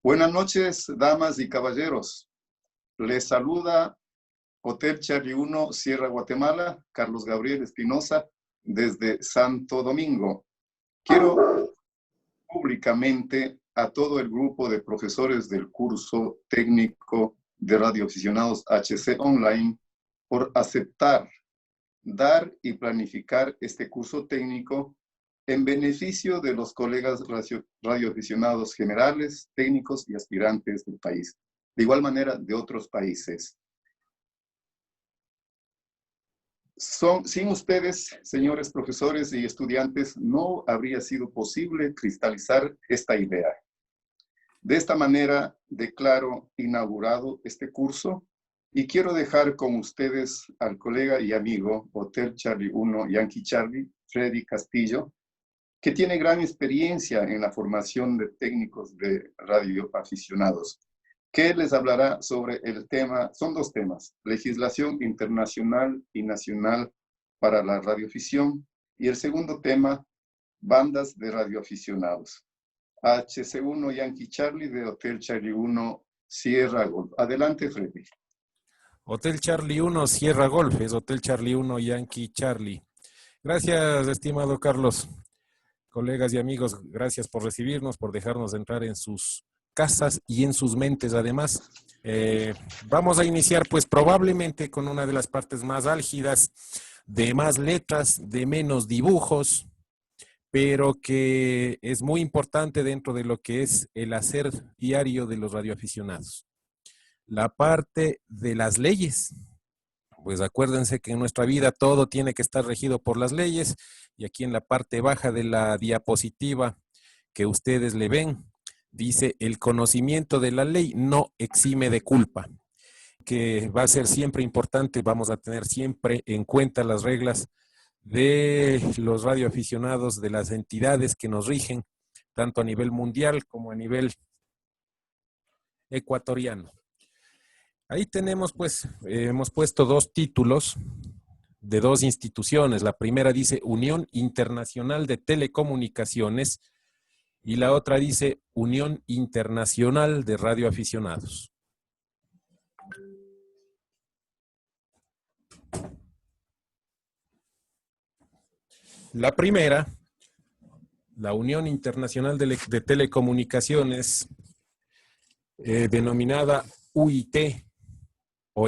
Buenas noches, damas y caballeros. Les saluda Hotel Charlie 1, Sierra Guatemala, Carlos Gabriel Espinosa, desde Santo Domingo. Quiero públicamente a todo el grupo de profesores del curso técnico de radioaficionados HC Online por aceptar, dar y planificar este curso técnico en beneficio de los colegas radioaficionados generales, técnicos y aspirantes del país. De igual manera, de otros países. Sin ustedes, señores profesores y estudiantes, no habría sido posible cristalizar esta idea. De esta manera, declaro inaugurado este curso y quiero dejar con ustedes al colega y amigo Hotel Charlie 1 Yankee Charlie, Freddy Castillo, que tiene gran experiencia en la formación de técnicos de radioaficionados, que les hablará sobre el tema, son dos temas, legislación internacional y nacional para la radioafición, y el segundo tema, bandas de radioaficionados. HC1 Yankee Charlie de Hotel Charlie 1 Sierra Golf. Adelante, Freddy. Hotel Charlie 1 Sierra Golf, es Hotel Charlie 1 Yankee Charlie. Gracias, estimado Carlos. Colegas y amigos, gracias por recibirnos, por dejarnos entrar en sus casas y en sus mentes además. Vamos a iniciar pues probablemente con una de las partes más álgidas, de más letras, de menos dibujos, pero que es muy importante dentro de lo que es el hacer diario de los radioaficionados. La parte de las leyes. Pues acuérdense que en nuestra vida todo tiene que estar regido por las leyes, y aquí en la parte baja de la diapositiva que ustedes le ven, dice: el conocimiento de la ley no exime de culpa, que va a ser siempre importante. Vamos a tener siempre en cuenta las reglas de los radioaficionados, de las entidades que nos rigen, tanto a nivel mundial como a nivel ecuatoriano. Ahí tenemos pues, hemos puesto dos títulos de dos instituciones. La primera dice Unión Internacional de Telecomunicaciones y la otra dice Unión Internacional de Radioaficionados. La primera, la Unión Internacional de Telecomunicaciones, denominada UIT, o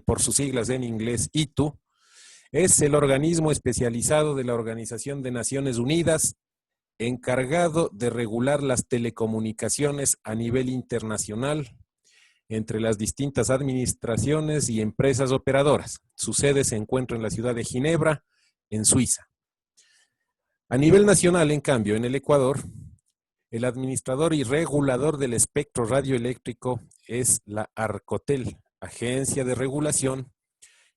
por sus siglas en inglés ITU, es el organismo especializado de la Organización de Naciones Unidas encargado de regular las telecomunicaciones a nivel internacional entre las distintas administraciones y empresas operadoras. Su sede se encuentra en la ciudad de Ginebra, en Suiza. A nivel nacional, en cambio, en el Ecuador, el administrador y regulador del espectro radioeléctrico es la ARCOTEL, Agencia de Regulación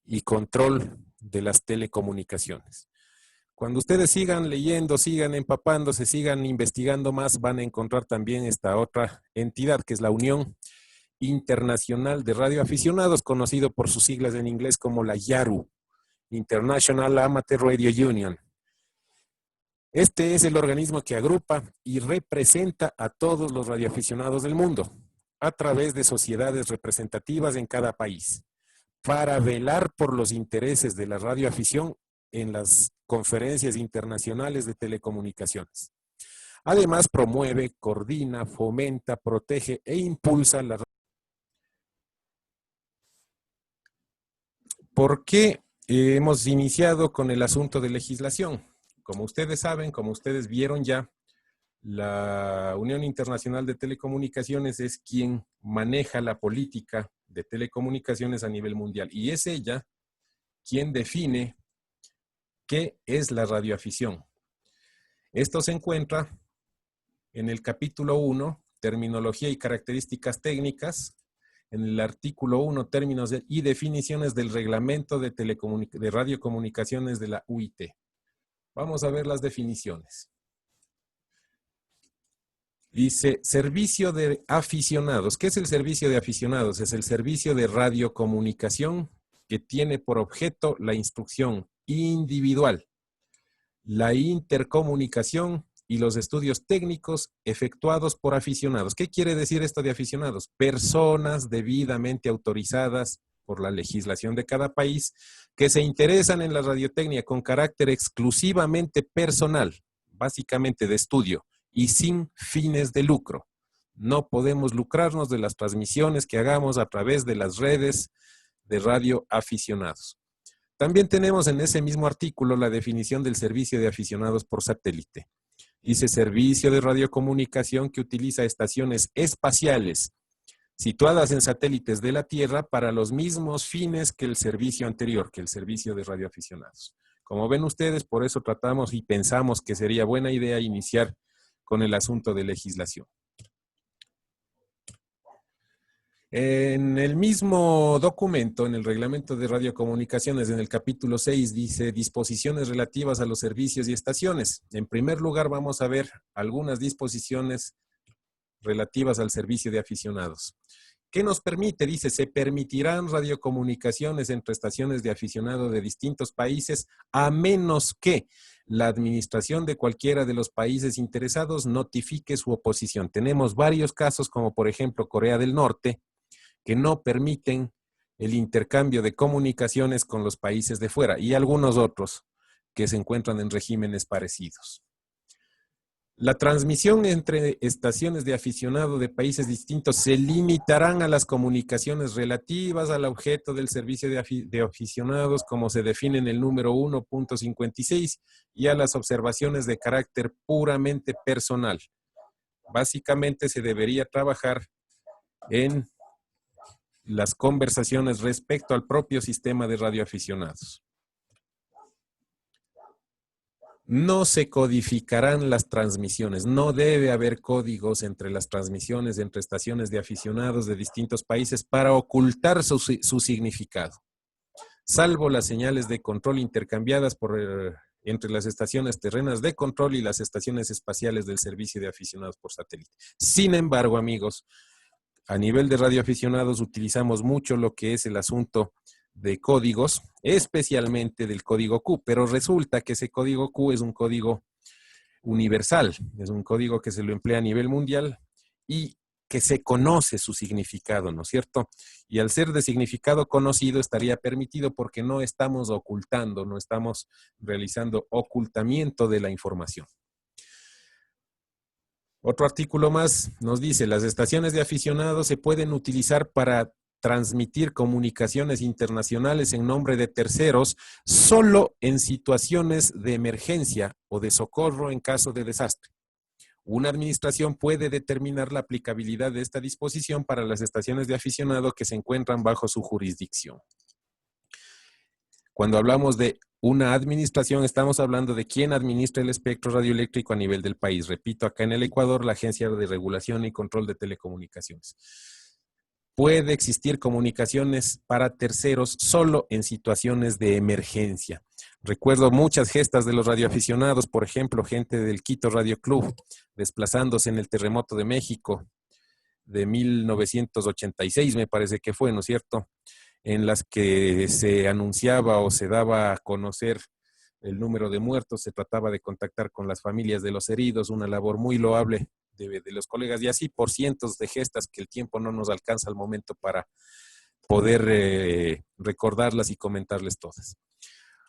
y Control de las Telecomunicaciones. Cuando ustedes sigan leyendo, sigan empapándose, sigan investigando más, van a encontrar también esta otra entidad, que es la Unión Internacional de Radioaficionados, conocido por sus siglas en inglés como la IARU, International Amateur Radio Union. Este es el organismo que agrupa y representa a todos los radioaficionados del mundo a través de sociedades representativas en cada país, para velar por los intereses de la radioafición en las conferencias internacionales de telecomunicaciones. Además, promueve, coordina, fomenta, protege e impulsa la... ¿Por qué hemos iniciado con el asunto de legislación? Como ustedes saben, como ustedes vieron ya, la Unión Internacional de Telecomunicaciones es quien maneja la política de telecomunicaciones a nivel mundial, y es ella quien define qué es la radioafición. Esto se encuentra en el capítulo 1, Terminología y Características Técnicas, en el artículo 1, términos y definiciones del reglamento de radiocomunicaciones de la UIT. Vamos a ver las definiciones. Dice, servicio de aficionados. ¿Qué es el servicio de aficionados? Es el servicio de radiocomunicación que tiene por objeto la instrucción individual, la intercomunicación y los estudios técnicos efectuados por aficionados. ¿Qué quiere decir esto de aficionados? Personas debidamente autorizadas por la legislación de cada país que se interesan en la radiotecnia con carácter exclusivamente personal, básicamente de estudio, y sin fines de lucro. No podemos lucrarnos de las transmisiones que hagamos a través de las redes de radioaficionados. También tenemos en ese mismo artículo la definición del servicio de aficionados por satélite. Dice servicio de radiocomunicación que utiliza estaciones espaciales situadas en satélites de la Tierra para los mismos fines que el servicio anterior, que el servicio de radioaficionados. Como ven ustedes, por eso tratamos y pensamos que sería buena idea iniciar con el asunto de legislación. En el mismo documento, en el reglamento de radiocomunicaciones, en el capítulo 6, dice disposiciones relativas a los servicios y estaciones. En primer lugar, vamos a ver algunas disposiciones relativas al servicio de aficionados. ¿Qué nos permite? Dice, se permitirán radiocomunicaciones entre estaciones de aficionado de distintos países a menos que la administración de cualquiera de los países interesados notifique su oposición. Tenemos varios casos, como por ejemplo Corea del Norte, que no permiten el intercambio de comunicaciones con los países de fuera y algunos otros que se encuentran en regímenes parecidos. La transmisión entre estaciones de aficionado de países distintos se limitarán a las comunicaciones relativas al objeto del servicio de aficionados, como se define en el número 1.56, y a las observaciones de carácter puramente personal. Básicamente se debería trabajar en las conversaciones respecto al propio sistema de radioaficionados. No se codificarán las transmisiones, no debe haber códigos entre las transmisiones entre estaciones de aficionados de distintos países para ocultar su significado, salvo las señales de control intercambiadas entre las estaciones terrenas de control y las estaciones espaciales del servicio de aficionados por satélite. Sin embargo, amigos, a nivel de radioaficionados utilizamos mucho lo que es el asunto de códigos, especialmente del código Q, pero resulta que ese código Q es un código universal, es un código que se lo emplea a nivel mundial y que se conoce su significado, ¿no es cierto? Y al ser de significado conocido estaría permitido porque no estamos ocultando, no estamos realizando ocultamiento de la información. Otro artículo más nos dice, las estaciones de aficionados se pueden utilizar para transmitir comunicaciones internacionales en nombre de terceros solo en situaciones de emergencia o de socorro en caso de desastre. Una administración puede determinar la aplicabilidad de esta disposición para las estaciones de aficionado que se encuentran bajo su jurisdicción. Cuando hablamos de una administración, estamos hablando de quién administra el espectro radioeléctrico a nivel del país. Repito, acá en el Ecuador, la Agencia de Regulación y Control de Telecomunicaciones. Puede existir comunicaciones para terceros solo en situaciones de emergencia. Recuerdo muchas gestas de los radioaficionados, por ejemplo, gente del Quito Radio Club, desplazándose en el terremoto de México de 1986, me parece que fue, ¿no es cierto?, en las que se anunciaba o se daba a conocer el número de muertos, se trataba de contactar con las familias de los heridos, una labor muy loable de los colegas, y así por cientos de gestas que el tiempo no nos alcanza al momento para poder recordarlas y comentarles todas.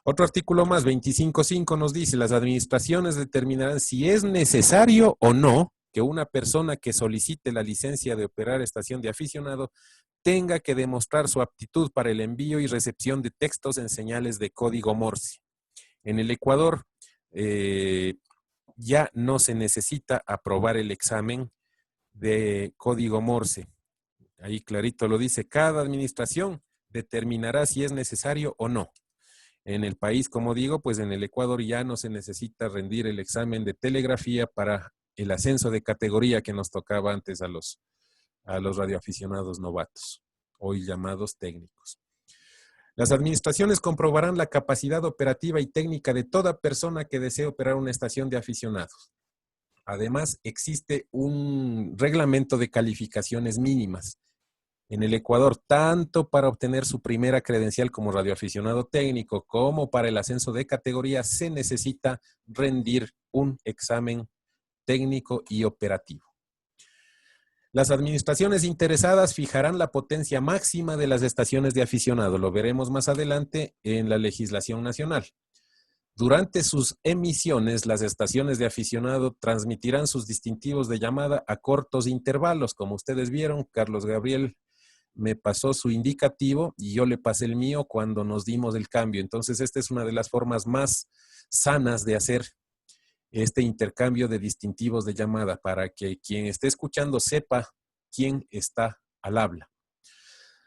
Otro artículo más, 25.5, nos dice, las administraciones determinarán si es necesario o no que una persona que solicite la licencia de operar estación de aficionado tenga que demostrar su aptitud para el envío y recepción de textos en señales de código Morse. En el Ecuador, ya no se necesita aprobar el examen de código Morse. Ahí clarito lo dice, cada administración determinará si es necesario o no. En el país, como digo, pues en el Ecuador ya no se necesita rendir el examen de telegrafía para el ascenso de categoría que nos tocaba antes a los radioaficionados novatos. hoy llamados técnicos. Las administraciones comprobarán la capacidad operativa y técnica de toda persona que desee operar una estación de aficionados. Además, existe un reglamento de calificaciones mínimas en el Ecuador, tanto para obtener su primera credencial como radioaficionado técnico, como para el ascenso de categoría, se necesita rendir un examen técnico y operativo. Las administraciones interesadas fijarán la potencia máxima de las estaciones de aficionado. Lo veremos más adelante en la legislación nacional. Durante sus emisiones, las estaciones de aficionado transmitirán sus distintivos de llamada a cortos intervalos. Como ustedes vieron, Carlos Gabriel me pasó su indicativo y yo le pasé el mío cuando nos dimos el cambio. Entonces, esta es una de las formas más sanas de hacer este intercambio de distintivos de llamada para que quien esté escuchando sepa quién está al habla.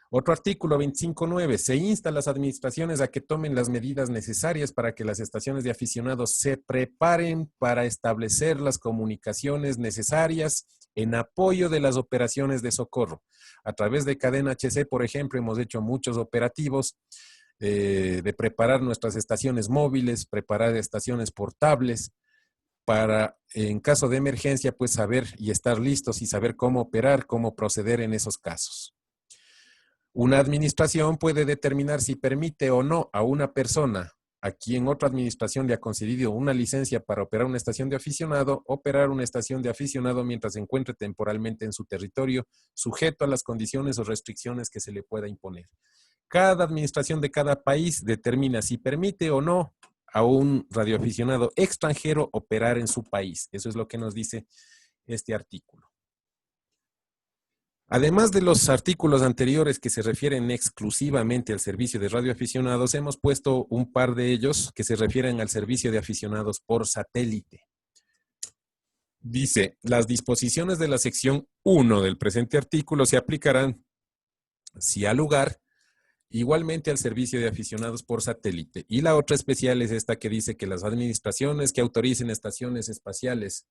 Otro artículo 25.9. Se insta a las administraciones a que tomen las medidas necesarias para que las estaciones de aficionados se preparen para establecer las comunicaciones necesarias en apoyo de las operaciones de socorro. A través de Cadena HC, por ejemplo, hemos hecho muchos operativos de preparar nuestras estaciones móviles, preparar estaciones portables, para, en caso de emergencia, pues saber y estar listos y saber cómo operar, cómo proceder en esos casos. Una administración puede determinar si permite o no a una persona a quien otra administración le ha concedido una licencia para operar una estación de aficionado, operar una estación de aficionado mientras se encuentre temporalmente en su territorio, sujeto a las condiciones o restricciones que se le pueda imponer. Cada administración de cada país determina si permite o no a un radioaficionado extranjero operar en su país. Eso es lo que nos dice este artículo. Además de los artículos anteriores que se refieren exclusivamente al servicio de radioaficionados, hemos puesto un par de ellos que se refieren al servicio de aficionados por satélite. Dice, las disposiciones de la sección 1 del presente artículo se aplicarán, si ha lugar, igualmente al servicio de aficionados por satélite. Y la otra especial es esta que dice que las administraciones que autoricen estaciones espaciales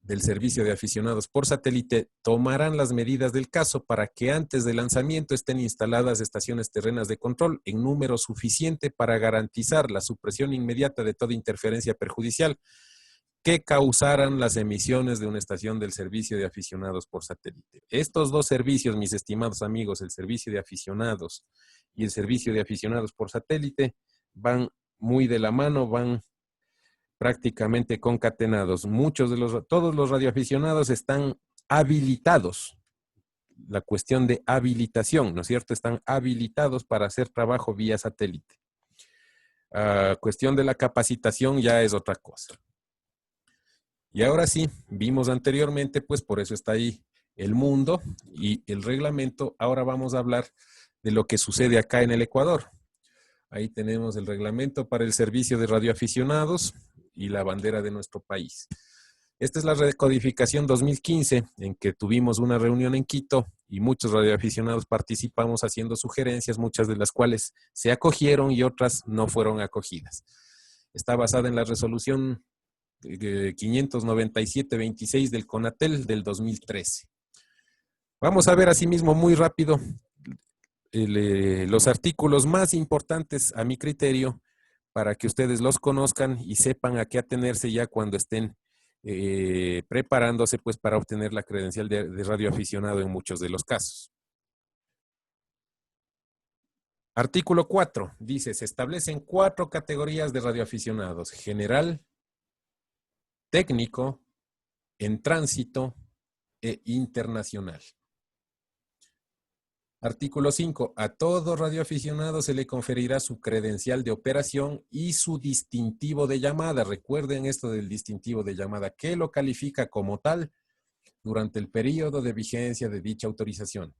del servicio de aficionados por satélite tomarán las medidas del caso para que antes del lanzamiento estén instaladas estaciones terrenas de control en número suficiente para garantizar la supresión inmediata de toda interferencia perjudicial que causaran las emisiones de una estación del servicio de aficionados por satélite. Estos dos servicios, mis estimados amigos, el servicio de aficionados y el servicio de aficionados por satélite, van muy de la mano, van prácticamente concatenados. Todos los radioaficionados están habilitados. La cuestión de habilitación, ¿no es cierto? Están habilitados para hacer trabajo vía satélite. Cuestión de la capacitación ya es otra cosa. Y ahora sí, vimos anteriormente, pues por eso está ahí el mundo y el reglamento. Ahora vamos a hablar de lo que sucede acá en el Ecuador. Ahí tenemos el reglamento para el servicio de radioaficionados y la bandera de nuestro país. Esta es la recodificación 2015, en que tuvimos una reunión en Quito y muchos radioaficionados participamos haciendo sugerencias, muchas de las cuales se acogieron y otras no fueron acogidas. Está basada en la resolución 597-26 del CONATEL del 2013. Vamos a ver asimismo muy rápido los artículos más importantes a mi criterio para que ustedes los conozcan y sepan a qué atenerse ya cuando estén preparándose pues para obtener la credencial de radioaficionado en muchos de los casos. Artículo 4 dice, se establecen 4 categorías de radioaficionados: general, técnico, en tránsito e internacional. Artículo 5. A todo radioaficionado se le conferirá su credencial de operación y su distintivo de llamada. Recuerden esto del distintivo de llamada, que lo califica como tal durante el periodo de vigencia de dicha autorización.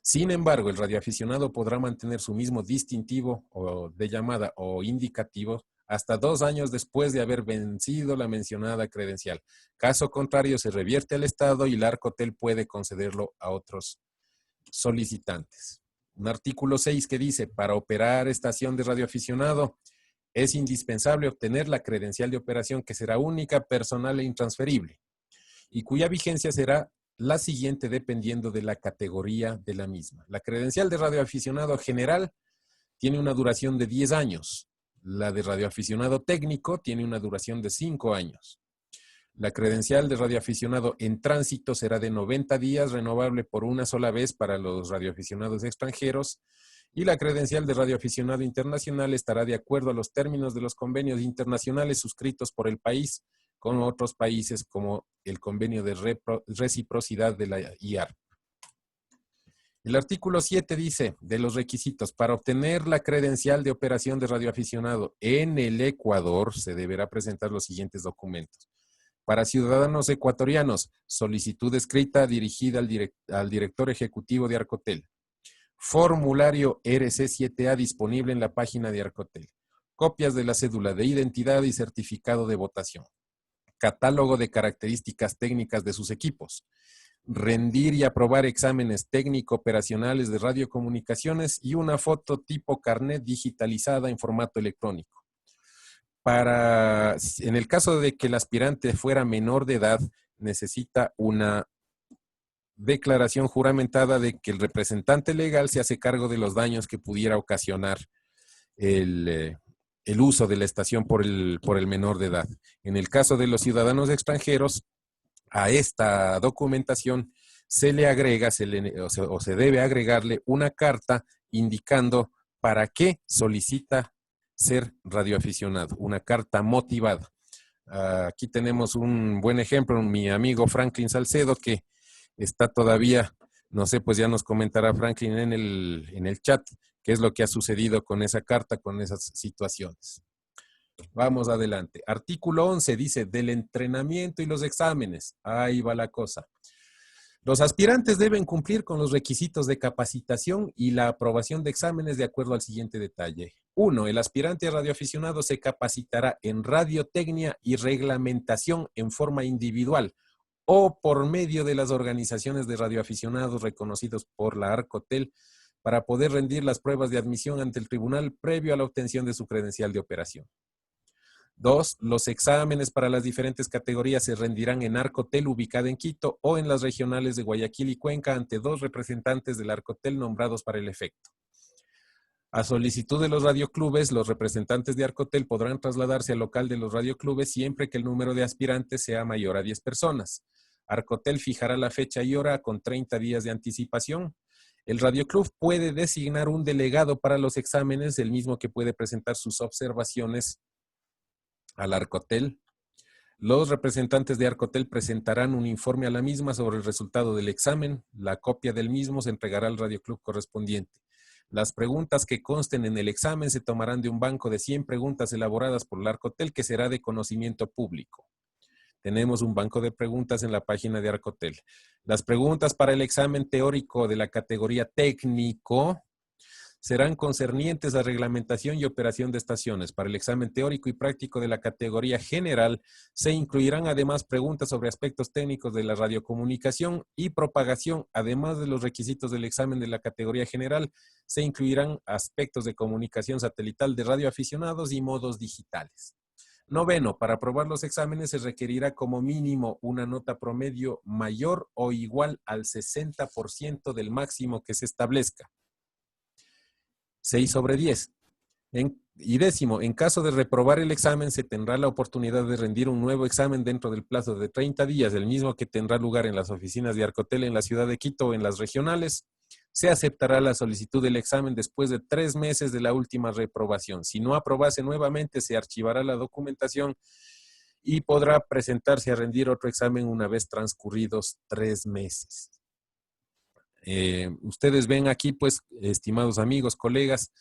Sin embargo, el radioaficionado podrá mantener su mismo distintivo de llamada o indicativo hasta 2 años después de haber vencido la mencionada credencial. Caso contrario, se revierte al Estado y la Arcotel puede concederlo a otros solicitantes. Un artículo 6 que dice, para operar estación de radioaficionado es indispensable obtener la credencial de operación que será única, personal e intransferible y cuya vigencia será la siguiente dependiendo de la categoría de la misma. La credencial de radioaficionado general tiene una duración de 10 años. La de radioaficionado técnico tiene una duración de 5 años. La credencial de radioaficionado en tránsito será de 90 días, renovable por una sola vez para los radioaficionados extranjeros, y la credencial de radioaficionado internacional estará de acuerdo a los términos de los convenios internacionales suscritos por el país con otros países, como el convenio de reciprocidad de la IARP. El artículo 7 dice, de los requisitos, para obtener la credencial de operación de radioaficionado en el Ecuador, se deberá presentar los siguientes documentos. Para ciudadanos ecuatorianos, solicitud escrita dirigida al director ejecutivo de Arcotel. Formulario RC7A disponible en la página de Arcotel. Copias de la cédula de identidad y certificado de votación. Catálogo de características técnicas de sus equipos. Rendir y aprobar exámenes técnico-operacionales de radiocomunicaciones y una foto tipo carnet digitalizada en formato electrónico. En el caso de que el aspirante fuera menor de edad, necesita una declaración juramentada de que el representante legal se hace cargo de los daños que pudiera ocasionar el uso de la estación por el menor de edad. En el caso de los ciudadanos extranjeros, a esta documentación se le agrega o se debe agregarle una carta indicando para qué solicita ser radioaficionado, una carta motivada. Aquí tenemos un buen ejemplo, mi amigo Franklin Salcedo, que está todavía, no sé, pues ya nos comentará Franklin en el chat qué es lo que ha sucedido con esa carta, con esas situaciones. Vamos adelante. Artículo 11 dice, del entrenamiento y los exámenes. Ahí va la cosa. Los aspirantes deben cumplir con los requisitos de capacitación y la aprobación de exámenes de acuerdo al siguiente detalle. 1. El aspirante radioaficionado se capacitará en radiotecnia y reglamentación en forma individual o por medio de las organizaciones de radioaficionados reconocidos por la Arcotel para poder rendir las pruebas de admisión ante el tribunal previo a la obtención de su credencial de operación. 2. Los exámenes para las diferentes categorías se rendirán en Arcotel ubicada en Quito o en las regionales de Guayaquil y Cuenca ante 2 representantes del Arcotel nombrados para el efecto. A solicitud de los radioclubes, los representantes de Arcotel podrán trasladarse al local de los radioclubes siempre que el número de aspirantes sea mayor a 10 personas. Arcotel fijará la fecha y hora con 30 días de anticipación. El radioclub puede designar un delegado para los exámenes, el mismo que puede presentar sus observaciones al Arcotel. Los representantes de Arcotel presentarán un informe a la misma sobre el resultado del examen. La copia del mismo se entregará al radioclub correspondiente. Las preguntas que consten en el examen se tomarán de un banco de 100 preguntas elaboradas por el Arcotel que será de conocimiento público. Tenemos un banco de preguntas en la página de Arcotel. Las preguntas para el examen teórico de la categoría técnico serán concernientes a reglamentación y operación de estaciones. Para el examen teórico y práctico de la categoría general, se incluirán además preguntas sobre aspectos técnicos de la radiocomunicación y propagación. Además de los requisitos del examen de la categoría general, se incluirán aspectos de comunicación satelital de radioaficionados y modos digitales. 9. Para aprobar los exámenes se requerirá como mínimo una nota promedio mayor o igual al 60% del máximo que se establezca. 6/10. Y 10, en caso de reprobar el examen, se tendrá la oportunidad de rendir un nuevo examen dentro del plazo de 30 días, el mismo que tendrá lugar en las oficinas de Arcotel en la ciudad de Quito o en las regionales. Se aceptará la solicitud del examen después de 3 meses de la última reprobación. Si no aprobase nuevamente, se archivará la documentación y podrá presentarse a rendir otro examen una vez transcurridos 3 meses. Ustedes ven aquí, pues, estimados amigos, colegas,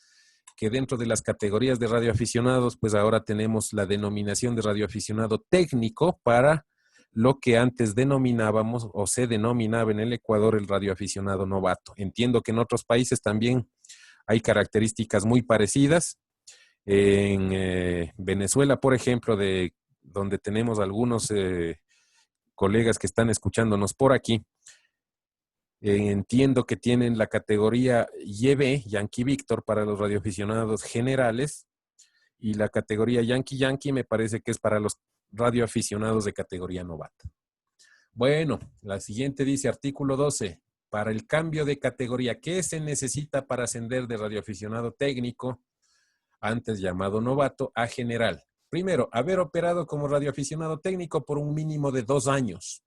que dentro de las categorías de radioaficionados, pues ahora tenemos la denominación de radioaficionado técnico para lo que antes denominábamos o se denominaba en el Ecuador el radioaficionado novato. Entiendo que en otros países también hay características muy parecidas. En Venezuela, por ejemplo, donde tenemos algunos colegas que están escuchándonos por aquí, entiendo que tienen la categoría YB, Yankee Víctor, para los radioaficionados generales, y la categoría Yankee Yankee me parece que es para los radioaficionados de categoría novata. Bueno, la siguiente dice, artículo 12. Para el cambio de categoría, ¿qué se necesita para ascender de radioaficionado técnico, antes llamado novato, a general? Primero, haber operado como radioaficionado técnico por un mínimo de 2 años.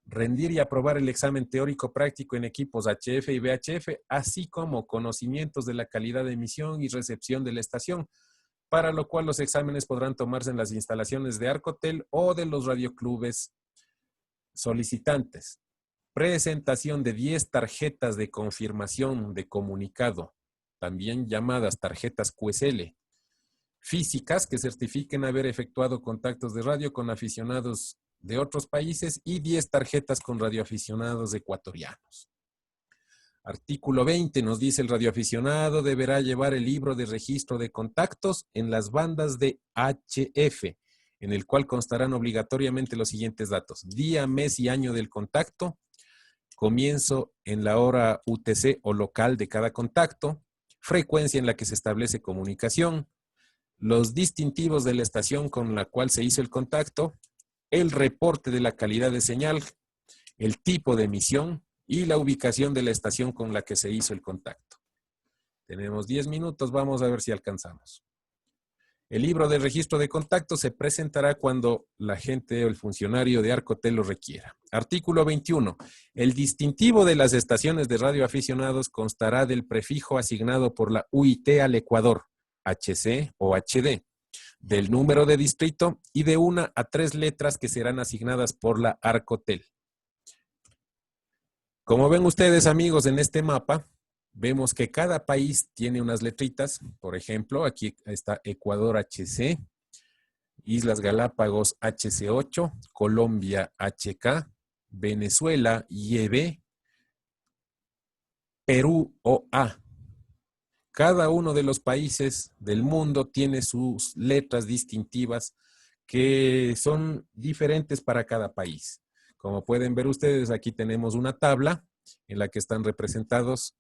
Rendir y aprobar el examen teórico práctico en equipos HF y VHF, así como conocimientos de la calidad de emisión y recepción de la estación, para lo cual los exámenes podrán tomarse en las instalaciones de Arcotel o de los radioclubes solicitantes. Presentación de 10 tarjetas de confirmación de comunicado, también llamadas tarjetas QSL, físicas que certifiquen haber efectuado contactos de radio con aficionados de otros países y 10 tarjetas con radioaficionados ecuatorianos. Artículo 20 nos dice el radioaficionado deberá llevar el libro de registro de contactos en las bandas de HF, en el cual constarán obligatoriamente los siguientes datos: día, mes y año del contacto, comienzo en la hora UTC o local de cada contacto, frecuencia en la que se establece comunicación, los distintivos de la estación con la cual se hizo el contacto, el reporte de la calidad de señal, el tipo de emisión y la ubicación de la estación con la que se hizo el contacto. Tenemos 10 minutos, vamos a ver si alcanzamos. El libro de registro de contacto se presentará cuando la gente o el funcionario de Arcotel lo requiera. Artículo 21. El distintivo de las estaciones de radioaficionados constará del prefijo asignado por la UIT al Ecuador, HC o HD, del número de distrito y de 1 a 3 letras que serán asignadas por la Arcotel. Como ven ustedes, amigos, en este mapa, vemos que cada país tiene unas letritas. Por ejemplo, aquí está Ecuador HC, Islas Galápagos HC8, Colombia HK, Venezuela YB, Perú OA. Cada uno de los países del mundo tiene sus letras distintivas que son diferentes para cada país. Como pueden ver ustedes, aquí tenemos una tabla en la que están representados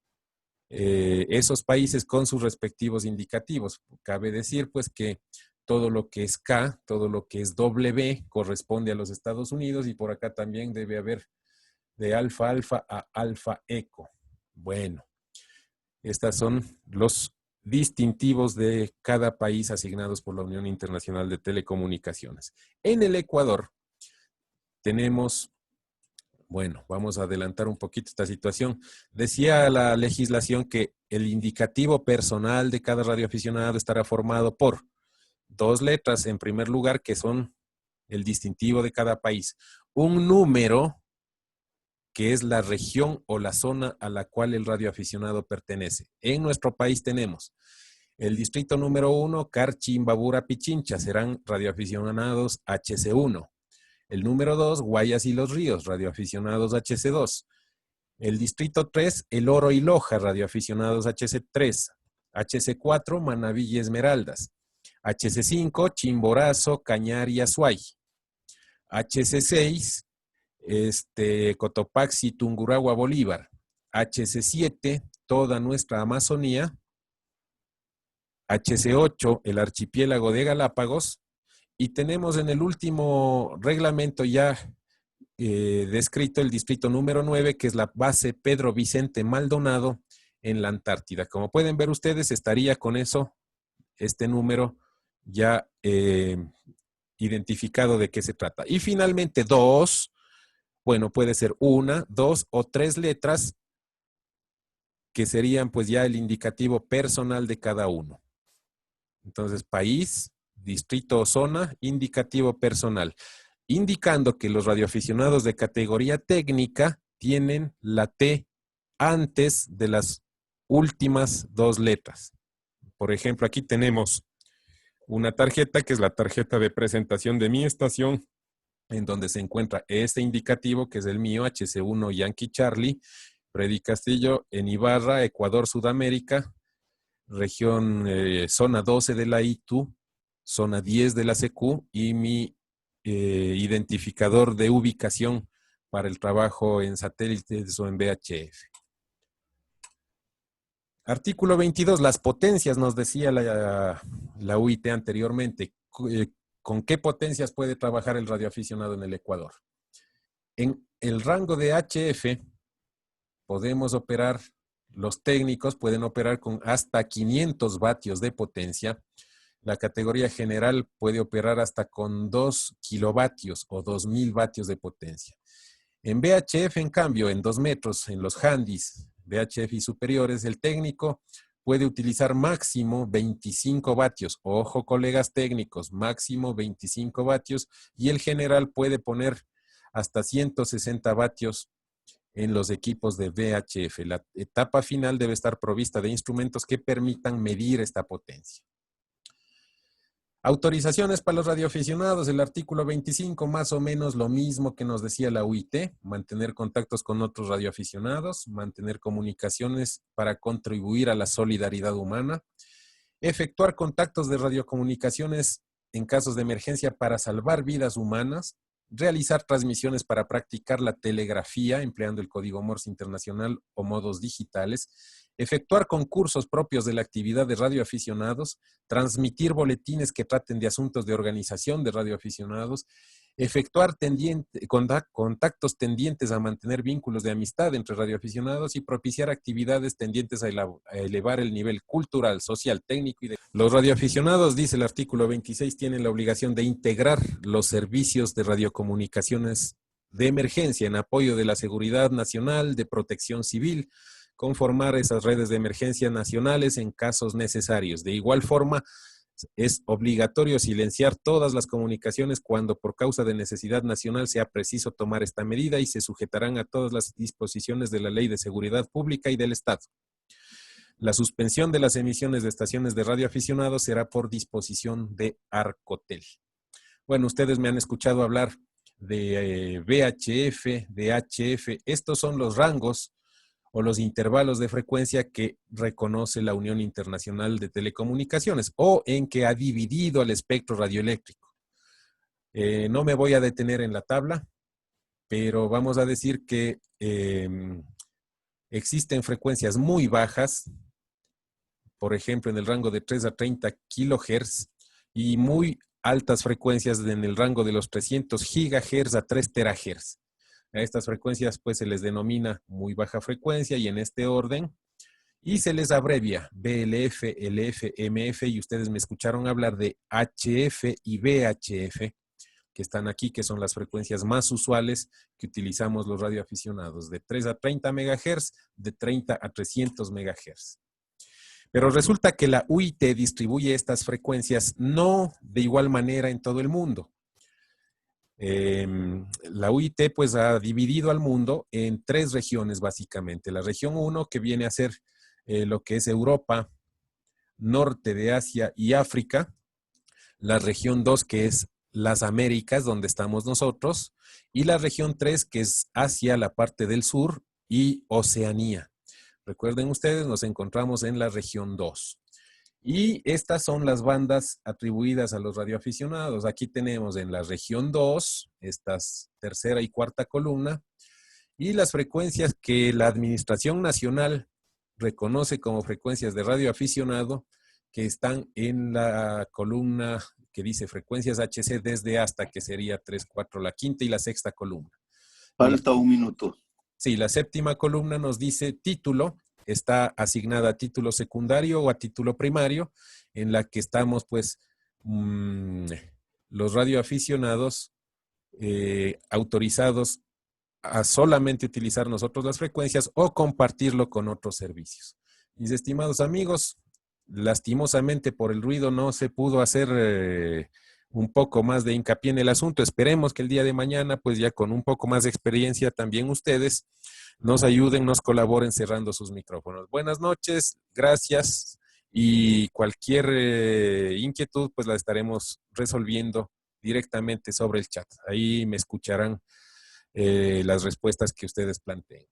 esos países con sus respectivos indicativos. Cabe decir pues que todo lo que es K, todo lo que es W corresponde a los Estados Unidos y por acá también debe haber de alfa alfa a alfa eco. Bueno, estos son los distintivos de cada país asignados por la Unión Internacional de Telecomunicaciones. En el Ecuador tenemos, bueno, vamos a adelantar un poquito esta situación. Decía la legislación que el indicativo personal de cada radioaficionado estará formado por 2 letras, en primer lugar, que son el distintivo de cada país. Un número, que es la región o la zona a la cual el radioaficionado pertenece. En nuestro país tenemos el distrito número 1, Carchi, Imbabura, Pichincha, serán radioaficionados HC1. El número 2, Guayas y Los Ríos, radioaficionados HC2. El distrito 3, El Oro y Loja, radioaficionados HC3. HC4, Manabí y Esmeraldas. HC5, Chimborazo, Cañar y Azuay. HC6, Cotopaxi, Tungurahua, Bolívar. HC7, toda nuestra Amazonía. HC8, el archipiélago de Galápagos. Y tenemos en el último reglamento ya descrito el distrito número 9, que es la base Pedro Vicente Maldonado en la Antártida. Como pueden ver ustedes, estaría con eso, este número ya identificado de qué se trata. Y finalmente 2, bueno, puede ser 1, 2 o 3 letras que serían pues ya el indicativo personal de cada uno. Entonces, país, distrito o zona, indicativo personal, indicando que los radioaficionados de categoría técnica tienen la T antes de las últimas 2 letras. Por ejemplo, aquí tenemos una tarjeta que es la tarjeta de presentación de mi estación, en donde se encuentra este indicativo que es el mío, HC1 Yankee Charlie, Freddy Castillo, en Ibarra, Ecuador, Sudamérica, región zona 12 de la ITU, zona 10 de la CQ y mi identificador de ubicación para el trabajo en satélites o en VHF. Artículo 22, las potencias, nos decía la UIT anteriormente. ¿Con qué potencias puede trabajar el radioaficionado en el Ecuador? En el rango de HF podemos operar, los técnicos pueden operar con hasta 500 vatios de potencia. La categoría general puede operar hasta con 2 kilovatios o 2000 vatios de potencia. En VHF, en cambio, en 2 metros, en los handys, VHF y superiores, el técnico puede utilizar máximo 25 vatios. Ojo, colegas técnicos, máximo 25 vatios. Y el general puede poner hasta 160 vatios en los equipos de VHF. La etapa final debe estar provista de instrumentos que permitan medir esta potencia. Autorizaciones para los radioaficionados, el artículo 25, más o menos lo mismo que nos decía la UIT, mantener contactos con otros radioaficionados, mantener comunicaciones para contribuir a la solidaridad humana, efectuar contactos de radiocomunicaciones en casos de emergencia para salvar vidas humanas, realizar transmisiones para practicar la telegrafía empleando el código Morse internacional o modos digitales, efectuar concursos propios de la actividad de radioaficionados, transmitir boletines que traten de asuntos de organización de radioaficionados, efectuar contactos tendientes a mantener vínculos de amistad entre radioaficionados y propiciar actividades tendientes a elevar el nivel cultural, social, técnico y de... Los radioaficionados, dice el artículo 26, tienen la obligación de integrar los servicios de radiocomunicaciones de emergencia en apoyo de la seguridad nacional, de protección civil, conformar esas redes de emergencia nacionales en casos necesarios. De igual forma, es obligatorio silenciar todas las comunicaciones cuando por causa de necesidad nacional sea preciso tomar esta medida y se sujetarán a todas las disposiciones de la Ley de Seguridad Pública y del Estado. La suspensión de las emisiones de estaciones de radioaficionados será por disposición de Arcotel. Bueno, ustedes me han escuchado hablar de VHF, de HF. Estos son los rangos o los intervalos de frecuencia que reconoce la Unión Internacional de Telecomunicaciones o en que ha dividido el espectro radioeléctrico. No me voy a detener en la tabla, pero vamos a decir que existen frecuencias muy bajas, por ejemplo, en el rango de 3 a 30 kilohertz y muy altas frecuencias en el rango de los 300 gigahertz a 3 terahertz. A estas frecuencias pues se les denomina muy baja frecuencia y en este orden, y se les abrevia BLF, LF, MF, y ustedes me escucharon hablar de HF y VHF, que están aquí, que son las frecuencias más usuales que utilizamos los radioaficionados, de 3 a 30 MHz, de 30 a 300 MHz. Pero resulta que la UIT distribuye estas frecuencias no de igual manera en todo el mundo. La UIT pues ha dividido al mundo en 3 regiones básicamente. La región 1 que viene a ser lo que es Europa, norte de Asia y África. La región 2 que es las Américas, donde estamos nosotros. Y la región 3 que es Asia, la parte del sur y Oceanía. Recuerden ustedes, nos encontramos en la región 2. Y estas son las bandas atribuidas a los radioaficionados. Aquí tenemos en la región 2, estas tercera y cuarta columna, y las frecuencias que la Administración Nacional reconoce como frecuencias de radioaficionado, que están en la columna que dice frecuencias HC desde hasta, que sería 3, 4, la quinta y la sexta columna. Falta un minuto. Sí, la séptima columna nos dice título, está asignada a título secundario o a título primario, en la que estamos pues los radioaficionados autorizados a solamente utilizar nosotros las frecuencias o compartirlo con otros servicios. Mis estimados amigos, lastimosamente por el ruido no se pudo hacer un poco más de hincapié en el asunto. Esperemos que el día de mañana, pues ya con un poco más de experiencia, también ustedes nos ayuden, nos colaboren cerrando sus micrófonos. Buenas noches, gracias, y cualquier inquietud pues la estaremos resolviendo directamente sobre el chat. Ahí me escucharán las respuestas que ustedes planteen.